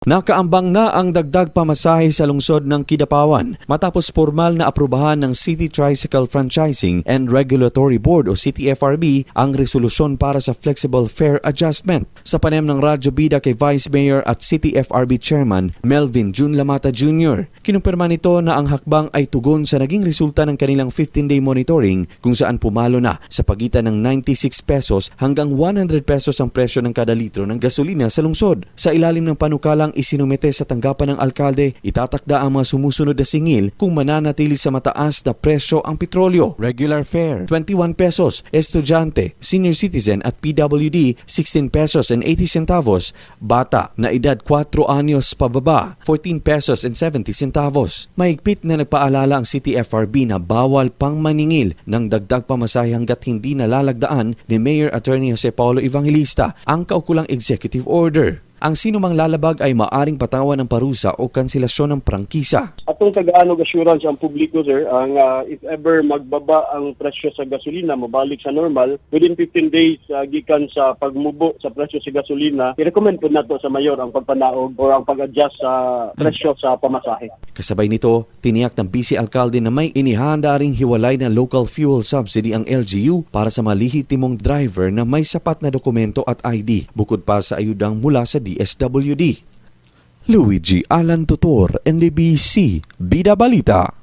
Nakaambang na ang dagdag pamasahe sa lungsod ng Kidapawan matapos formal na aprubahan ng City Tricycle Franchising and Regulatory Board o CTFRB ang resolusyon para sa flexible fare adjustment. Sa panayam ng Radyo Bida kay Vice Mayor at CTFRB Chairman Melvin Jun Lamata Jr., kinumpirma nito na ang hakbang ay tugon sa naging resulta ng kanilang 15-day monitoring kung saan pumalo na sa pagitan ng 96 pesos hanggang 100 pesos ang presyo ng kada litro ng gasolina sa lungsod. Sa ilalim ng panukalang isinumite sa tanggapan ng alkalde, itatakda ang mga sumusunod na singil kung mananatili sa mataas na presyo ang petrolyo. Regular fare, 21 pesos. Estudyante, senior citizen at PWD, 16 pesos and 80 centavos. Bata na edad 4 anyos pababa, 14 pesos and 70 centavos. Mahigpit na nagpaalala ang CTFRB na bawal pang maningil ng dagdag pamasahe hanggat hindi nalalagdaan ni Mayor Attorney Jose Paulo Evangelista ang kaukulang executive order. Ang sinumang lalabag ay maaring patawan ng parusa o kanselasyon ng prangkisa. Atong tagaan og assurance ang publiko, sir, ang if ever magbaba ang presyo sa gasolina, mabalik sa normal, within 15 days gikan sa pagmubo sa presyo sa gasolina, i-recommend po nato sa mayor ang pagpanaog o ang pag-adjust sa presyo sa pamasahe. Kasabay nito, tiniyak ng Vice Alkalde na may inihanda ring hiwalay na local fuel subsidy ang LGU para sa malihitimong driver na may sapat na dokumento at ID, bukod pa sa ayudang mula sa DSWD. Luigi Alan Tutor, NDBC, Bida Balita.